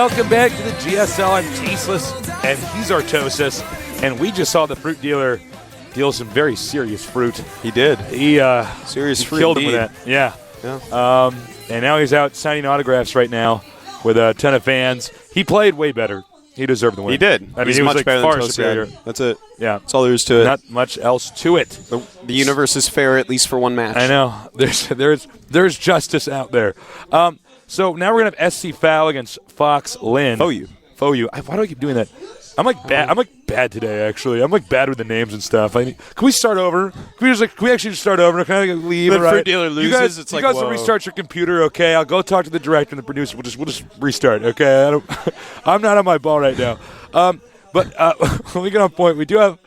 Welcome back to the GSL. I'm Tasteless, and he's Artosis. And we just saw the fruit dealer deal some very serious fruit. He did. He serious fruit killed indeed. him with that. Yeah. And now he's out signing autographs right now with a ton of fans. He played way better. He deserved the win. He did. I mean, he's he was much better far than superior. Tosian. That's it. Yeah. That's all there is to it. Not much else to it. The universe is fair, at least for one match. I know. There's justice out there. So now we're gonna have SC Foul against Fox Lin. Foyu. Why do I keep doing that? I'm like bad today. Actually, I'm like bad with the names and stuff. Can we start over? Can we actually just start over? Can I leave? The Right? fruit dealer loses. You guys will restart your computer. Okay, I'll go talk to the director and the producer. We'll just restart. Okay, I'm not on my ball right now. But when we get on point, we do have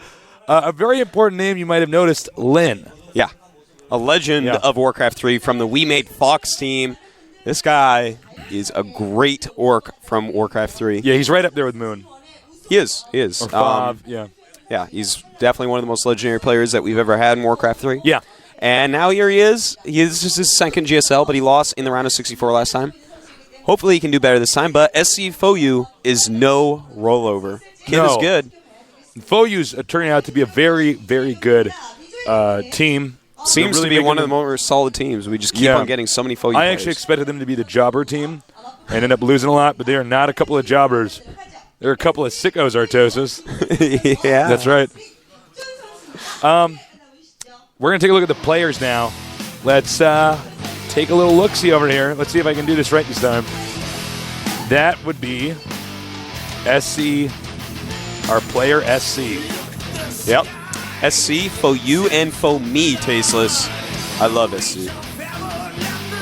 a very important name you might have noticed, Lin. Yeah. A legend of Warcraft 3 from the We Made Fox team. This guy is a great orc from Warcraft 3. Yeah, he's right up there with Moon. He is. Or Fav, yeah. Yeah, he's definitely one of the most legendary players that we've ever had in Warcraft 3. Yeah. And now here he is. This is his second GSL, but he lost in the round of 64 last time. Hopefully he can do better this time, but SC Foyu is no rollover. Kid is good. Foyu's turning out to be a very, very good team. Seems to be one of the more solid teams. We just keep on getting so many Foyu players. I actually expected them to be the jobber team and end up losing a lot, but they are not a couple of jobbers. They're a couple of sickos, Artosis. Yeah. That's right. We're going to take a look at the players now. Let's take a little look-see over here. Let's see if I can do this right this time. That would be SC, our player SC. Yep. SC, Foyu, and Fomi, Tasteless. I love SC.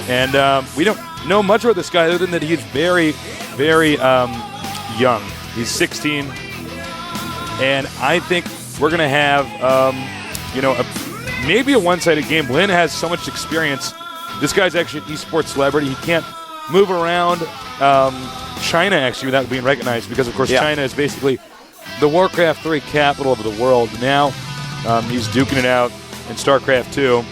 And we don't know much about this guy other than that he's very, very young. He's 16. And I think we're going to have, maybe a one-sided game. Lin has so much experience. This guy's actually an esports celebrity. He can't move around China, actually, without being recognized because, of course, China is basically the Warcraft 3 capital of the world. Now he's duking it out in StarCraft 2.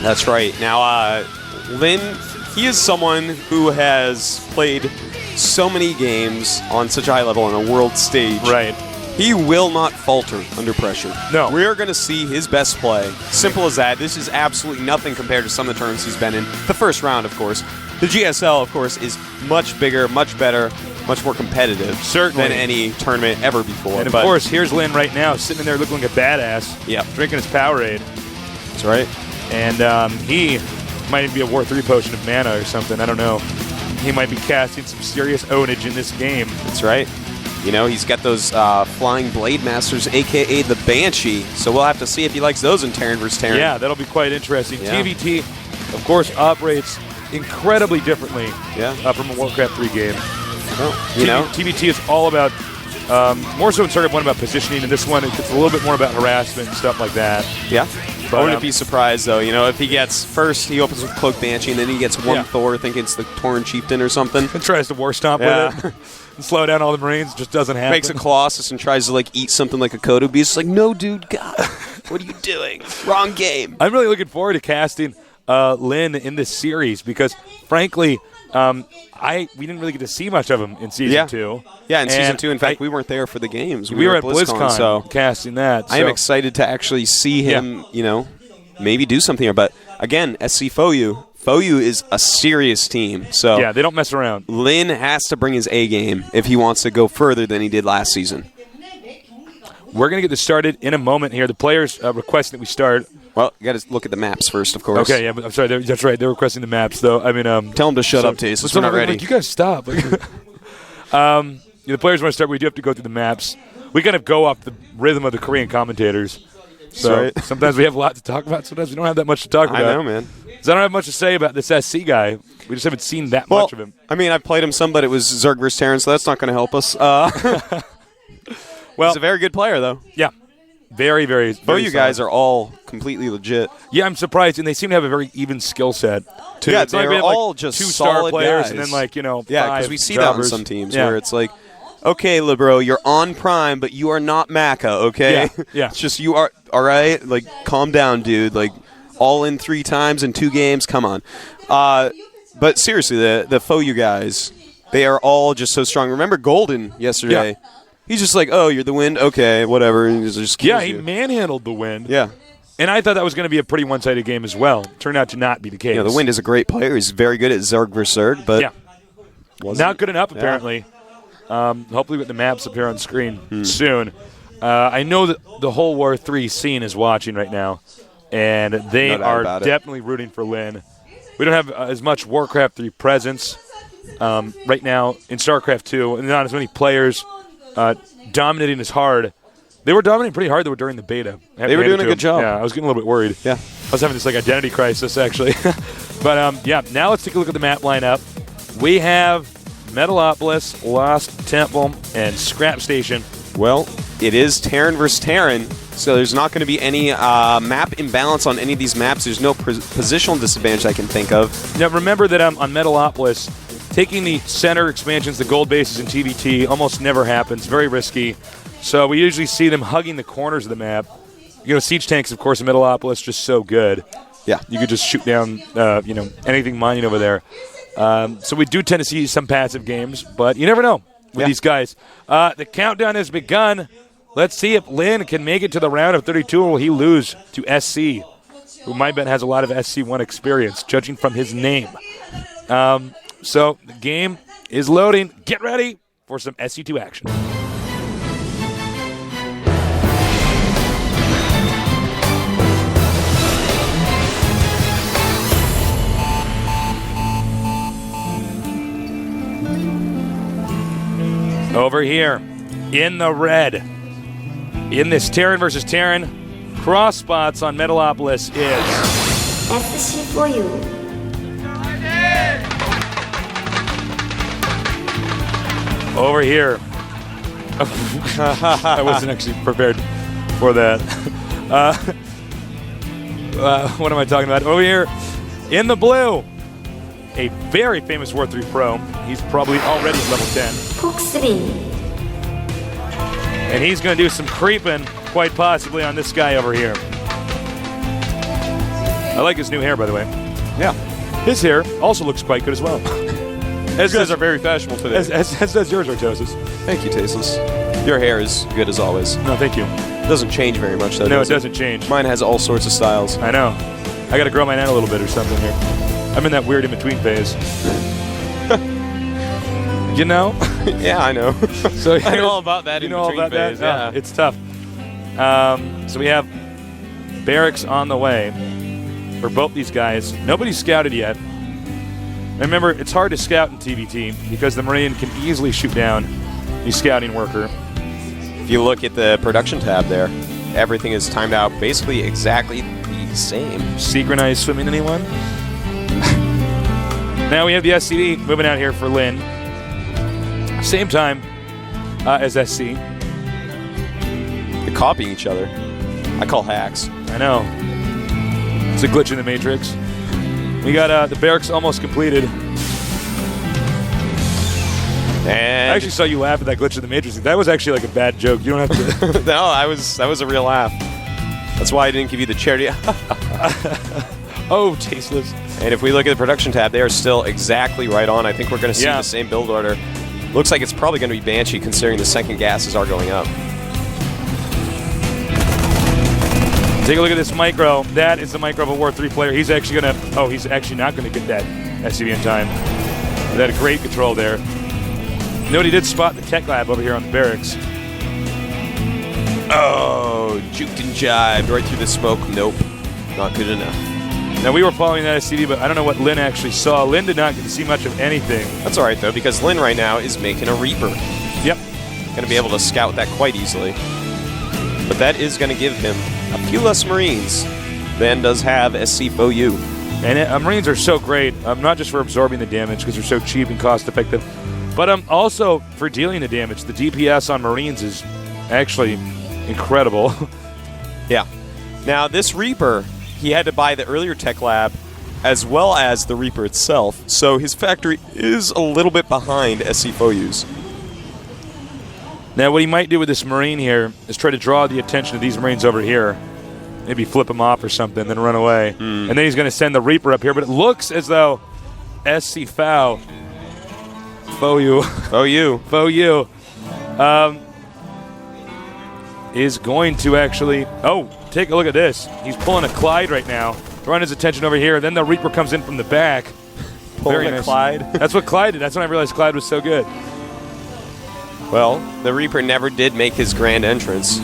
That's right. Now, Lin, he is someone who has played so many games on such a high level on a world stage. Right. He will not falter under pressure. No. We're going to see his best play. Simple as that. This is absolutely nothing compared to some of the tournaments he's been in. The first round, of course. The GSL, of course, is much bigger, much better, much more competitive than any tournament ever before. And, of course, here's Lin right now sitting in there looking like a badass. Yeah. Drinking his Powerade. That's right. And he might even be a War 3 potion of mana or something. I don't know. He might be casting some serious ownage in this game. That's right. You know, he's got those flying Blade Masters, a.k.a. the Banshee. So we'll have to see if he likes those in Terran vs. Terran. Yeah, that'll be quite interesting. Yeah. TVT, of course, operates incredibly differently from a Warcraft 3 game. Well, TVT is all about, more so in StarCraft 1 about positioning, and this one it's a little bit more about harassment and stuff like that. Yeah. But, I wouldn't be surprised, though. You know, if he gets first, he opens with Cloak Banshee, and then he gets one Thor, thinking it's the Tauren Chieftain or something. And tries to war stomp with it and slow down all the Marines. Just doesn't happen. Makes a Colossus and tries to, like, eat something like a Kodo Beast. It's like, no, dude, God, what are you doing? Wrong game. I'm really looking forward to casting Lin in this series because, frankly, we didn't really get to see much of him in Season 2. Yeah, in Season 2, in fact, we weren't there for the games. We were at BlizzCon so casting that. I am excited to actually see him, maybe do something here. But, again, SC Foyu. Foyu is a serious team. So yeah, they don't mess around. Lin has to bring his A game if he wants to go further than he did last season. We're going to get this started in a moment here. The players request that we start. Well, you got to look at the maps first, of course. Okay, yeah, but I'm sorry. That's right. They're requesting the maps, though. I mean, tell them to shut up, Taste. We're not ready. You guys stop. The players want to start. We do have to go through the maps. We kind of go off the rhythm of the Korean commentators. So sometimes we have a lot to talk about. Sometimes we don't have that much to talk about. I know, man. Because I don't have much to say about this SC guy. We just haven't seen that much of him. I mean, I've played him some, but it was Zerg vs. Terran, so that's not going to help us. He's a very good player, though. Yeah. Very, very, very you guys are all completely legit. Yeah, I'm surprised, and they seem to have a very even skill set. Too. Yeah, it's they're all just two-star players, guys. and then yeah, because we see that on some teams where it's like, okay, Libro, you're on Prime, but you are not Maka, okay? Yeah. It's just you are, all right? Like, calm down, dude. Like, all in 3 times in 2 games, come on. But seriously, the Foyu guys, They are all just so strong. Remember Golden yesterday? Yeah. He's just like, oh, you're the Wind? Okay, whatever. And he just kills he you. manhandled the Wind. Yeah. And I thought that was going to be a pretty one-sided game as well. Turned out to not be the case. The Wind is a great player. He's very good at Zerg vs. Zerg, but not good enough, apparently. Hopefully with the maps up here on screen soon. I know that the whole War 3 scene is watching right now, and they are definitely rooting for Lin. We don't have as much Warcraft 3 presence right now in StarCraft 2, and not as many players dominating as hard. They were dominating pretty hard, though, during the beta. They were doing a good job. Yeah, I was getting a little bit worried. Yeah. I was having this identity crisis, actually. But, now let's take a look at the map lineup. We have Metalopolis, Lost Temple, and Scrap Station. Well, it is Terran versus Terran, so there's not going to be any map imbalance on any of these maps. There's no positional disadvantage I can think of. Now, remember that on Metalopolis, taking the center expansions, the gold bases in TVT, almost never happens. Very risky. So we usually see them hugging the corners of the map. Siege tanks, of course, in Metalopolis, just so good. Yeah. You could just shoot down, anything mining over there. So we do tend to see some passive games, but you never know with these guys. The countdown has begun. Let's see if Lin can make it to the round of 32, or will he lose to SC, who my bet has a lot of SC1 experience, judging from his name. So the game is loading. Get ready for some SC2 action. Over here, in the red, in this Terran versus Terran, cross spots on Metalopolis is SC for you. over here. I wasn't actually prepared for that. What am I talking about? Over here, in the blue, a very famous War 3 pro. He's probably already level 10. And he's going to do some creeping, quite possibly, on this guy over here. I like his new hair, by the way. Yeah. His hair also looks quite good as well. As guys are very fashionable today. As does yours, Ortosis. Thank you, Tasteless. Your hair is good as always. No, thank you. It doesn't change very much, though. No, it doesn't change. Mine has all sorts of styles. I know. I got to grow mine out a little bit or something here. I'm in that weird in-between phase. You know? Yeah, I know. So I know all about that in-between phase. Yeah. It's tough. So we have barracks on the way for both these guys. Nobody's scouted yet. And remember, it's hard to scout in TVT because the Marine can easily shoot down the scouting worker. If you look at the production tab there, everything is timed out basically exactly the same. Synchronized swimming, anyone? Now we have the SCD moving out here for Lin. Same time as SC. They're copying each other. I call hacks. I know. It's a glitch in the Matrix. We got the barracks almost completed. And I actually saw you laugh at that glitch in the Matrix. That was actually like a bad joke. You don't have to. No, that was a real laugh. That's why I didn't give you the charity. Oh, tasteless. And if we look at the production tab, they are still exactly right on. I think we're going to see the same build order. Looks like it's probably going to be Banshee, considering the second gases are going up. Take a look at this micro. That is the micro of a War 3 player. He's actually going to... Oh, he's actually not going to get that SCV in time. He had a great control there. Note he did spot the tech lab over here on the barracks. Oh, juked and jived right through the smoke. Nope, not good enough. Now, we were following that SCD, but I don't know what Lin actually saw. Lin did not get to see much of anything. That's all right, though, because Lin right now is making a Reaper. Yep. Going to be able to scout that quite easily. But that is going to give him a few less Marines than does have SC4U. And Marines are so great, not just for absorbing the damage, because they're so cheap and cost-effective, but also for dealing the damage. The DPS on Marines is actually incredible. Yeah. Now, this Reaper, he had to buy the earlier tech lab as well as the Reaper itself, so his factory is a little bit behind SC4U's. Now, what he might do with this Marine here is try to draw the attention of these Marines over here. Maybe flip them off or something, then run away. And then he's going to send the Reaper up here, but it looks as though SC4 Fou Yu is going to actually. Oh, take a look at this. He's pulling a Clyde right now. Drawing his attention over here. Then the Reaper comes in from the back. Pulling a Clyde. That's what Clyde did. That's when I realized Clyde was so good. Well, the Reaper never did make his grand entrance.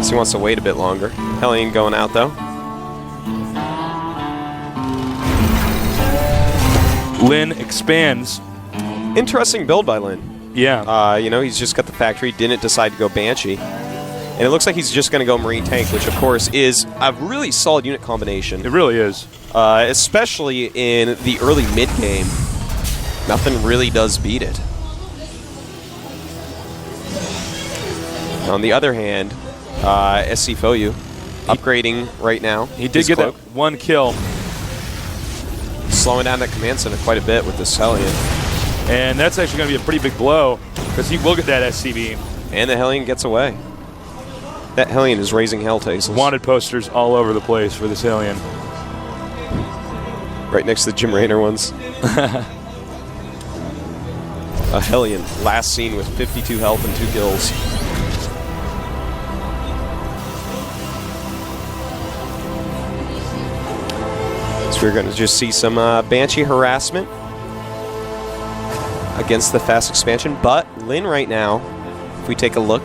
So he wants to wait a bit longer. Hellion going out, though. Lin expands. Interesting build by Lin. Yeah. You know, he's just got the factory, didn't decide to go Banshee. And it looks like he's just going to go Marine Tank, which, of course, is a really solid unit combination. It really is. Especially in the early mid-game. Nothing really does beat it. On the other hand, SC Fou Yu upgrading right now. He did get that one kill. Slowing down that command center quite a bit with this Hellion. And that's actually going to be a pretty big blow because he will get that SCB. And the Hellion gets away. That Hellion is raising hell tasels. Wanted posters all over the place for this Hellion. Right next to the Jim Raynor ones. A Hellion, last seen with 52 health and 2 kills. So we're going to just see some Banshee harassment against the fast expansion. But Lin right now, if we take a look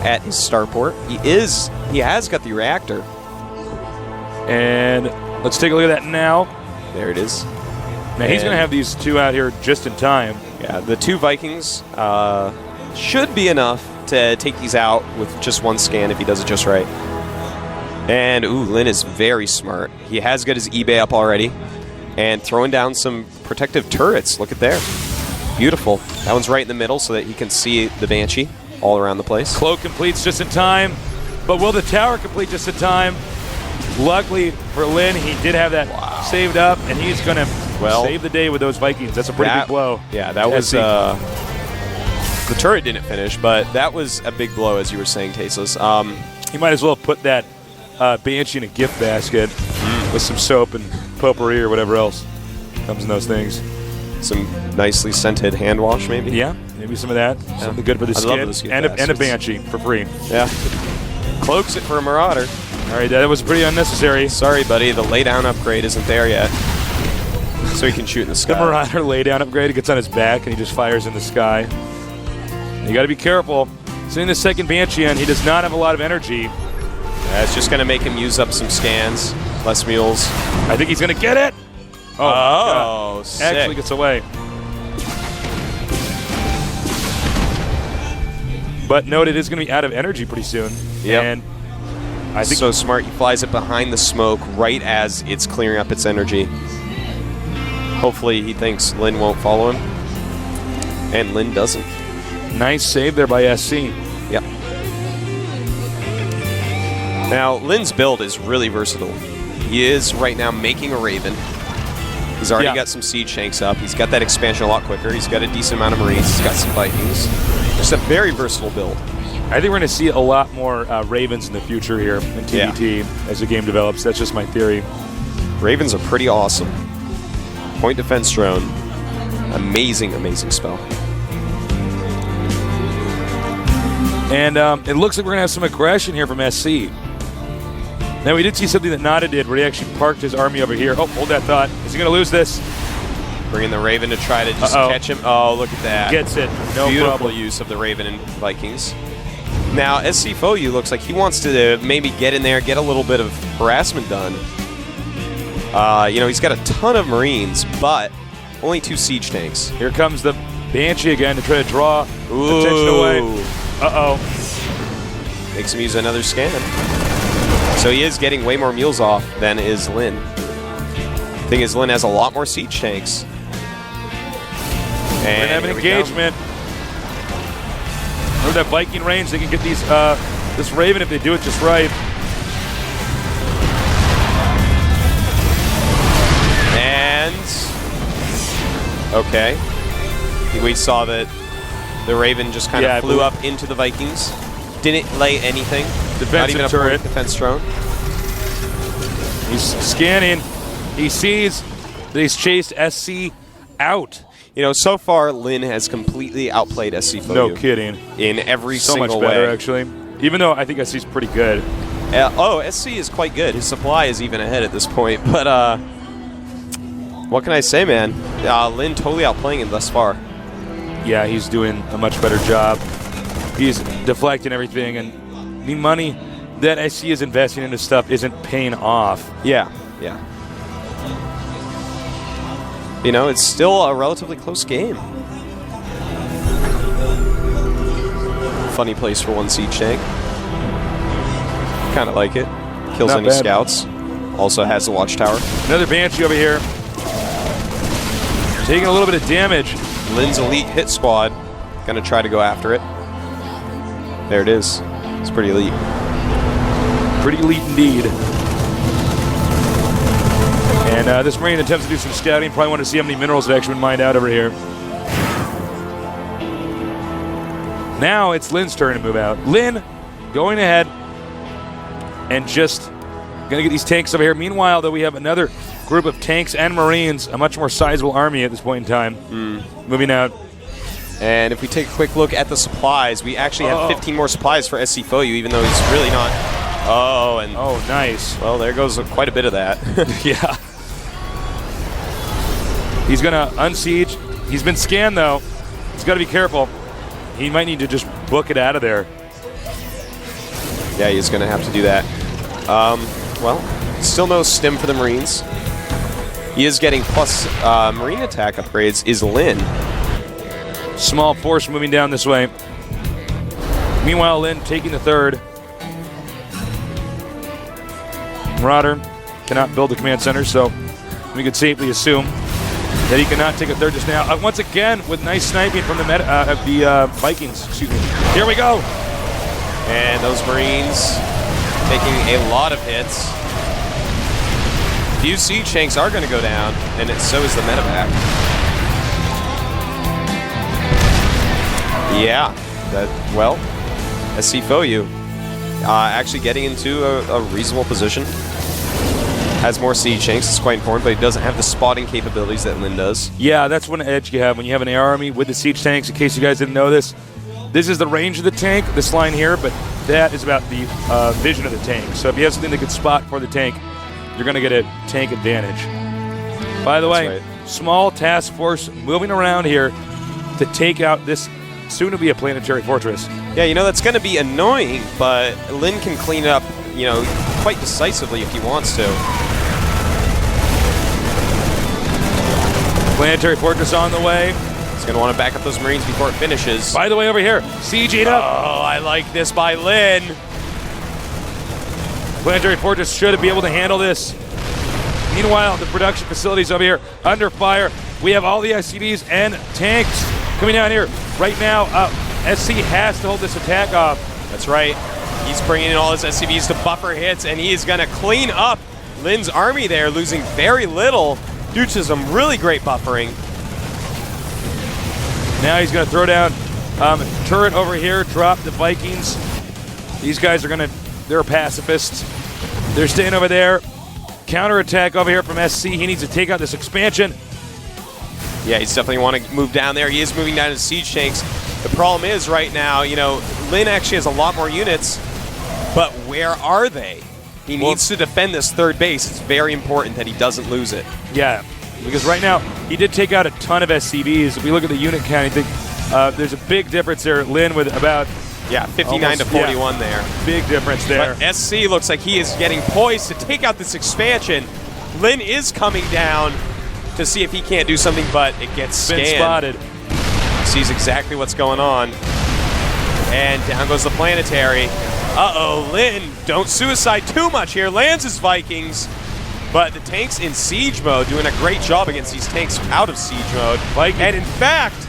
at his starport, he has got the reactor. And let's take a look at that now. There it is. Now he's going to have these two out here just in time. Yeah, the 2 Vikings should be enough to take these out with just 1 scan if he does it just right. And, ooh, Lin is very smart. He has got his eBay up already. And throwing down some protective turrets. Look at there. Beautiful. That one's right in the middle so that he can see the Banshee all around the place. Cloak completes just in time. But will the tower complete just in time? Luckily for Lin, he did have that saved up. And he's going to save the day with those Vikings. That's a pretty big blow. Yeah, that was... the turret didn't finish, but that was a big blow, as you were saying, Tasteless. He might as well put that Banshee in a gift basket with some soap and potpourri or whatever else comes in those things. Some nicely scented hand wash, maybe? Yeah, maybe some of that. Yeah. Something good for the skin. Love those gift and a baskets. Banshee for free. Yeah. Cloaks it for a Marauder. All right, that was pretty unnecessary. Sorry, buddy. The laydown upgrade isn't there yet. So he can shoot in the sky. The Marauder laydown upgrade, it gets on his back and he just fires in the sky. You got to be careful. Sending the second Banshee in, he does not have a lot of energy. Yeah, it's just going to make him use up some scans, less mules. I think he's going to get it. Oh, sick. Actually gets away. But note it is going to be out of energy pretty soon. Yeah. And I think so smart. He flies it behind the smoke right as it's clearing up its energy. Hopefully he thinks Lin won't follow him. And Lin doesn't. Nice save there by SC. Yep. Now, Lin's build is really versatile. He is right now making a Raven. He's already got some siege tanks up. He's got that expansion a lot quicker. He's got a decent amount of Marines. He's got some Vikings. Just a very versatile build. I think we're going to see a lot more Ravens in the future here in TBT as the game develops. That's just my theory. Ravens are pretty awesome. Point defense drone. Amazing, amazing spell. And it looks like we're going to have some aggression here from SC. Now, we did see something that Nada did where he actually parked his army over here. Oh, hold that thought. Is he going to lose this? Bringing the Raven to try to just catch him. Oh, look at that. Gets it. No Beautiful problem. use of the Raven and Vikings. Now, SC Fou Yu looks like he wants to maybe get in there, get a little bit of harassment done. You know, he's got a ton of Marines, but only 2 siege tanks. Here comes the Banshee again to try to draw attention away. Uh-oh. Makes him use another scan. So he is getting way more mules off than is Lin. Thing is, Lin has a lot more siege tanks. And we're going to have an engagement. Over that Viking range, they can get these this Raven if they do it just right. And okay, we saw that the Raven just kind of flew up into the Vikings. Didn't lay anything. Not even a turret. Defense drone. He's scanning. He sees that he's chased SC out. so far, Lin has completely outplayed SC Foyu. No kidding. In every So single much better, way. actually. Even though I think SC's pretty good. SC is quite good. His supply is even ahead at this point. But what can I say, man? Lin totally outplaying him thus far. Yeah, he's doing a much better job. He's deflecting everything, and the money that SC is investing into stuff isn't paying off. Yeah. It's still a relatively close game. Funny place for one siege tank. Kind of like it. Kills Not any bad. scouts. Also has a watchtower. Another Banshee over here. Taking a little bit of damage. Lin's elite hit squad. Gonna try to go after it. There it is. It's pretty elite. Pretty elite indeed. And this Marine attempts to do some scouting. Probably want to see how many minerals have actually been mined out over here. Now it's Lin's turn to move out. Lin going ahead and just going to get these tanks over here. Meanwhile, though, we have another group of tanks and Marines, a much more sizable army at this point in time, moving out. And if we take a quick look at the supplies, we actually have 15 more supplies for SC Foyu, even though he's really not. Oh, nice. Well, there goes quite a bit of that. Yeah. He's going to unsiege. He's been scanned, though. He's got to be careful. He might need to just book it out of there. Yeah, he's going to have to do that. Well, still no stim for the Marines. He is getting plus Marine attack upgrades, is Lin. Small force moving down this way. Meanwhile, Lin taking the third. Marauder cannot build the command center, so we could safely assume that he cannot take a third just now. Once again, with nice sniping from the Vikings. Excuse me. Here we go. And those Marines taking a lot of hits. Few siege tanks are going to go down, and so is the medevac. Yeah, SC Foyu actually getting into a reasonable position. Has more siege tanks, it's quite important, but he doesn't have the spotting capabilities that Lin does. Yeah, that's one edge you have when you have an AR army with the siege tanks. In case you guys didn't know this, this is the range of the tank, this line here, but that is about the vision of the tank. So if you have something that could spot for the tank, you're going to get a tank advantage. By the way, small task force moving around here to take out this soon-to-be a planetary fortress. Yeah, that's going to be annoying, but Lin can clean it up, quite decisively if he wants to. Planetary fortress on the way. He's going to want to back up those Marines before it finishes. By the way, over here, siege it up. Oh, I like this by Lin. Planetary fortress should be able to handle this. Meanwhile, the production facilities over here under fire. We have all the SCVs and tanks coming down here. Right now, SC has to hold this attack off. That's right. He's bringing in all his SCVs to buffer hits, and he is going to clean up Lin's army there, losing very little due to some really great buffering. Now he's going to throw down turret over here, drop the Vikings. These guys are they're pacifists. They're staying over there. Counterattack over here from SC. He needs to take out this expansion. Yeah, he's definitely want to move down there. He is moving down his siege tanks. The problem is right now, Lin actually has a lot more units, but where are they? He needs to defend this third base. It's very important that he doesn't lose it. Yeah, because right now he did take out a ton of SCVs. If we look at the unit count, I think there's a big difference there. Lin with about 59 to 41 there. Big difference there. But SC looks like he is getting poised to take out this expansion. Lin is coming down to see if he can't do something, but it gets scanned. Been spotted. Sees exactly what's going on. And down goes the planetary. Uh-oh, Lin, don't suicide too much here. Lands his Vikings. But the tanks in siege mode, doing a great job against these tanks out of siege mode. And in fact,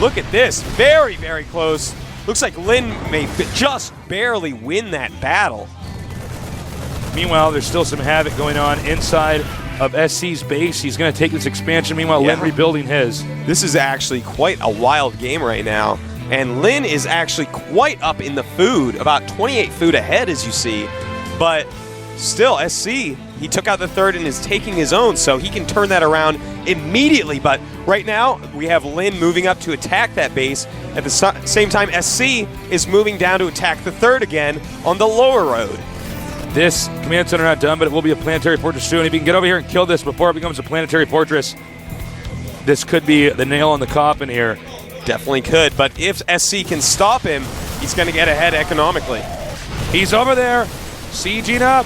look at this. Very, very close. Looks like Lin may just barely win that battle. Meanwhile, there's still some havoc going on inside of SC's base. He's going to take this expansion. Meanwhile, Lin rebuilding his. This is actually quite a wild game right now. And Lin is actually quite up in the food, about 28 food ahead, as you see. But still, SC he took out the third and is taking his own, so he can turn that around immediately. But right now, we have Lin moving up to attack that base. At the same time, SC is moving down to attack the third again on the lower road. This command center not done, but it will be a planetary fortress soon. If he can get over here and kill this before it becomes a planetary fortress, this could be the nail in the coffin here. Definitely could, but if SC can stop him, he's going to get ahead economically. He's over there, sieging up.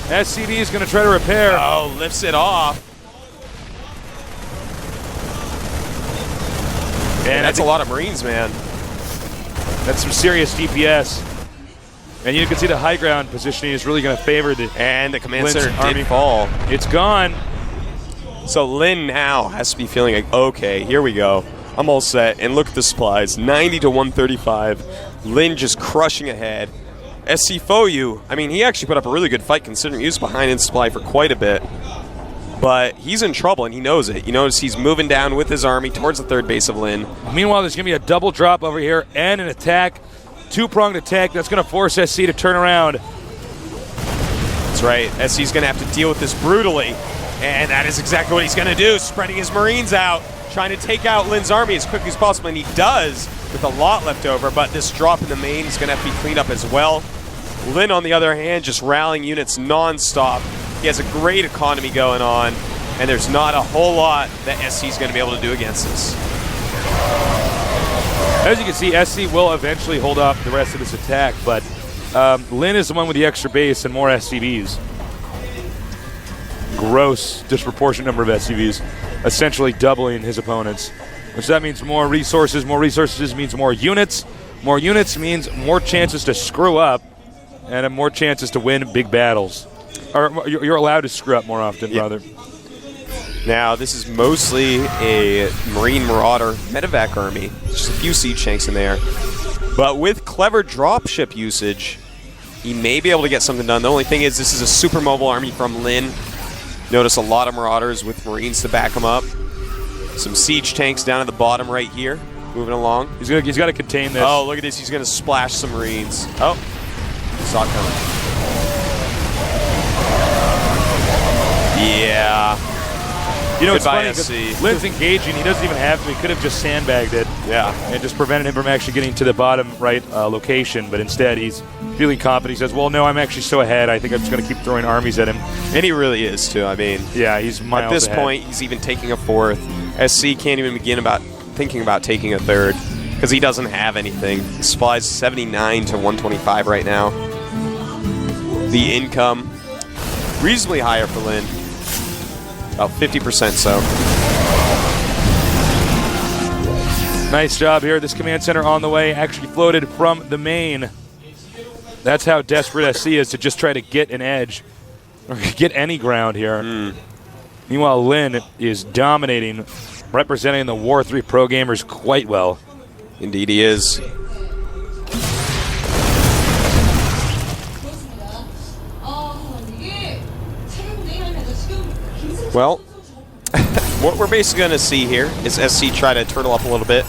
SCV is going to try to repair. Oh, lifts it off. And that's a lot of Marines, man. That's some serious DPS. And you can see the high ground positioning is really going to favor the command Lin's center army. did fall. It's gone. So Lin now has to be feeling like, okay, here we go. I'm all set. And look at the supplies, 90 to 135. Lin just crushing ahead. SC Foyu, I mean, he actually put up a really good fight considering he was behind in supply for quite a bit. But he's in trouble, and he knows it. You notice he's moving down with his army towards the third base of Lin. Meanwhile, there's going to be a double drop over here and an attack. Two-pronged attack that's going to force SC to turn around. That's right. SC's going to have to deal with this brutally. And that is exactly what he's going to do, spreading his Marines out, trying to take out Lin's army as quickly as possible. And he does with a lot left over, but this drop in the main is going to have to be cleaned up as well. Lin, on the other hand, just rallying units non-stop. He has a great economy going on, and there's not a whole lot that SC's going to be able to do against this. As you can see, SC will eventually hold off the rest of this attack, but Lin is the one with the extra base and more SCVs. Gross, disproportionate number of SCVs, essentially doubling his opponents. Which that means more resources. More resources means more units. More units means more chances to screw up, and more chances to win big battles. Or you're allowed to screw up more often, rather. Now, this is mostly a Marine Marauder medevac army. Just a few siege tanks in there. But with clever dropship usage, he may be able to get something done. The only thing is, this is a super mobile army from Lin. Notice a lot of Marauders with Marines to back them up. Some siege tanks down at the bottom right here, moving along. He's got to contain this. Oh, look at this. He's going to splash some Marines. Oh, saw it coming. Yeah. You know, it's Goodbye, funny because SC. Lin's engaging. He doesn't even have to. He could have just sandbagged it. Yeah. And just prevented him from actually getting to the bottom right location. But instead, he's feeling confident. He says, well, no, I'm actually so ahead. I think I'm just going to keep throwing armies at him. And he really is, too. I mean, yeah, he's miles at this ahead. point, he's even taking a fourth. SC can't even begin thinking about taking a third because he doesn't have anything. His supplies 79 to 125 right now. The income reasonably higher for Lin. About 50% so. Nice job here. This command center on the way actually floated from the main. That's how desperate SC is to just try to get an edge or get any ground here. Meanwhile, Lin is dominating, representing the War 3 pro gamers quite well. Indeed he is. Well, what we're basically going to see here is SC try to turtle up a little bit,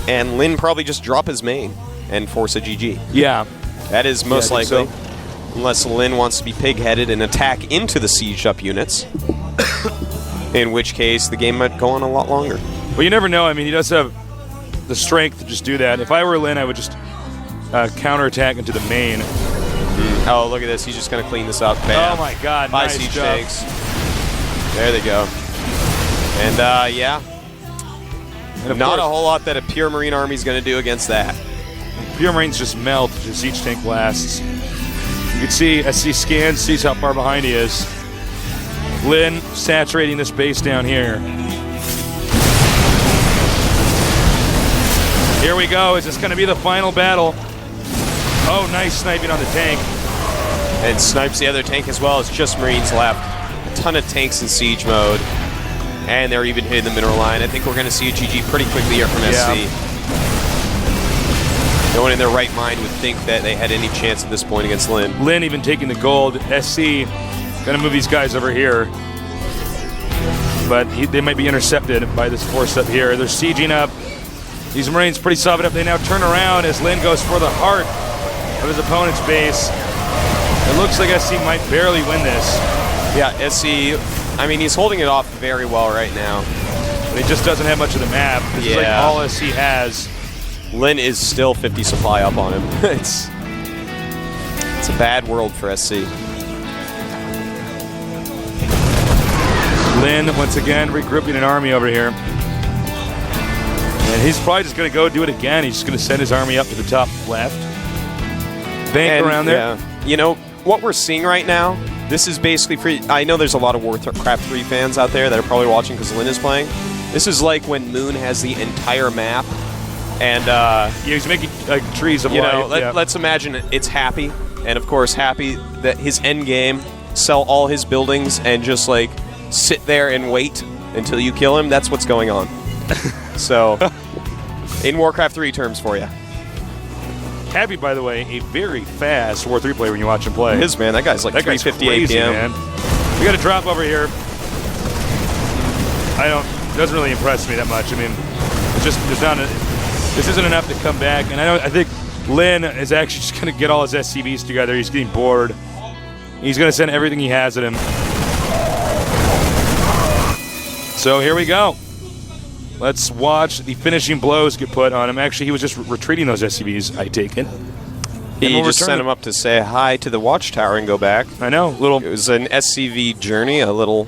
and Lin probably just drop his main and force a GG. Yeah. That is most likely. So. Unless Lin wants to be pig-headed and attack into the sieged-up units, in which case the game might go on a lot longer. Well, you never know. I mean, he does have the strength to just do that. If I were Lin, I would just counterattack into the main. Oh, look at this. He's just going to clean this up. Bam. Oh, my God. By Nice siege job. tanks. There they go. And, yeah. And Not a course, whole lot that a pure Marine army is going to do against that. pure Marines just melt as each tank blasts. You can see, SC scans, sees how far behind he is. Lin saturating this base down here. Here we go. Is this going to be the final battle? Oh, nice sniping on the tank. And snipes the other tank as well. It's just Marines left. A ton of tanks in siege mode. And they're even hitting the mineral line. I think we're going to see a GG pretty quickly here from SC. No one in their right mind would think that they had any chance at this point against Lin. Lin even taking the gold. SC going to move these guys over here. But they might be intercepted by this force up here. They're sieging up. These Marines pretty solid up. They now turn around as Lin goes for the heart of his opponent's base. It looks like SC might barely win this. Yeah, SC, I mean, he's holding it off very well right now. But he just doesn't have much of the map. This is like all SC has. Lin is still 50 supply up on him. It's a bad world for SC. Lin, once again, regrouping an army over here. And he's probably just going to go do it again. He's just going to send his army up to the top left. Bank around there. Yeah. You know, what we're seeing right now, this is basically free. I know there's a lot of Warcraft 3 fans out there that are probably watching because Lin is playing. This is like when Moon has the entire map. And he's making trees of life. Let's imagine it's Happy. And, of course, Happy, that his end game, sell all his buildings and just, like, sit there and wait until you kill him. That's what's going on. So, in Warcraft 3 terms for you. Happy, by the way, a very fast War 3 player when you watch him play. He is, man. That guy's like 358 crazy, PM. Man. We got a drop over here. It doesn't really impress me that much. I mean, it's just this isn't enough to come back. And I think Lin is actually just going to get all his SCVs together. He's getting bored. He's going to send everything he has at him. So here we go. Let's watch the finishing blows get put on him. Actually, he was just retreating those SCVs, I take it. He just sent him up to say hi to the watchtower and go back. I know. It was an SCV journey, a little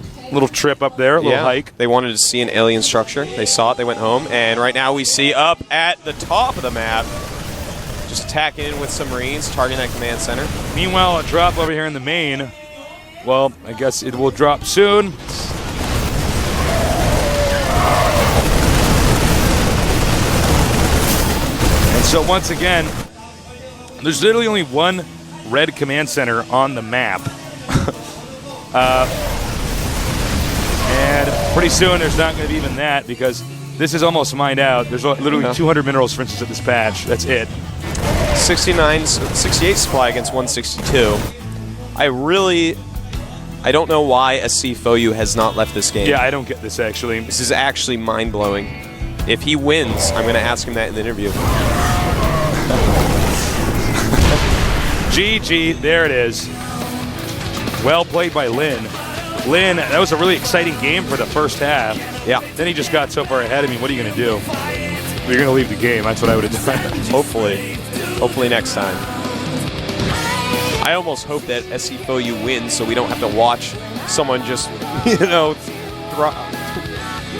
trip up there, a little hike. They wanted to see an alien structure. They saw it. They went home. And right now we see up at the top of the map, just attacking in with some Marines, targeting that command center. Meanwhile, a drop over here in the main. Well, I guess it will drop soon. And so once again, there's literally only one red command center on the map. And pretty soon there's not going to be even that because this is almost mined out. There's literally 200 minerals, for instance, at this patch. That's it. 68 supply against 162. I don't know why SC Foyu has not left this game. Yeah, I don't get this, actually. This is actually mind-blowing. If he wins, I'm going to ask him that in the interview. GG, there it is. Well played by Lin. Lin, that was a really exciting game for the first half. Yeah. Then he just got so far ahead of me. What are you going to do? You're going to leave the game. That's what I would have done. Hopefully next time. I almost hope that SC Foyu wins so we don't have to watch someone just,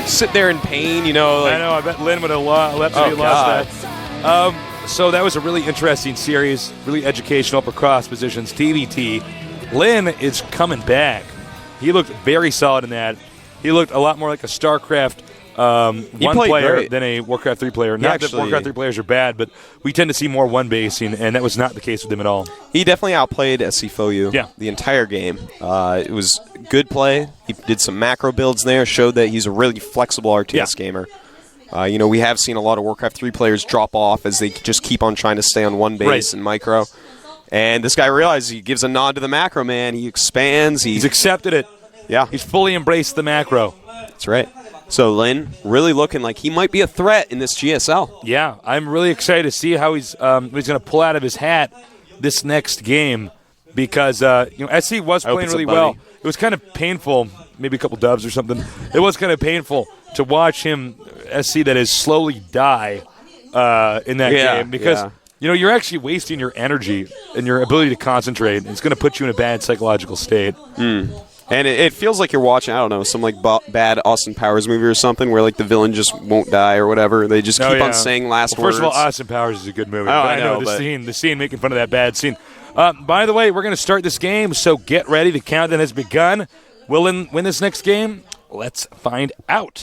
sit there in pain, I know. I bet Lin would have lost that. So that was a really interesting series, really educational for cross positions. TVT. Lin is coming back. He looked very solid in that. He looked a lot more like a StarCraft 1 player than a Warcraft 3 player. Not that Warcraft 3 players are bad, but we tend to see more one-basing, and that was not the case with him at all. He definitely outplayed SC Foyu the entire game. It was good play. He did some macro builds there, showed that he's a really flexible RTS gamer. We have seen a lot of Warcraft 3 players drop off as they just keep on trying to stay on one base and micro. And this guy realizes he gives a nod to the macro, man. He expands. He's accepted it. Yeah. He's fully embraced the macro. That's right. So Lin really looking like he might be a threat in this GSL. Yeah, I'm really excited to see how he's going to pull out of his hat this next game because SC was playing really well. It was kind of painful, maybe a couple dubs or something. It was kind of painful to watch him, SC, that is slowly die in that game because you're actually wasting your energy and your ability to concentrate. It's going to put you in a bad psychological state. And it feels like you're watching, I don't know, some like bad Austin Powers movie or something where like the villain just won't die or whatever. They just keep on saying last words. First of all, Austin Powers is a good movie. I know the scene making fun of that bad scene. By the way, we're going to start this game, so get ready. The countdown has begun. Will Lin win this next game? Let's find out.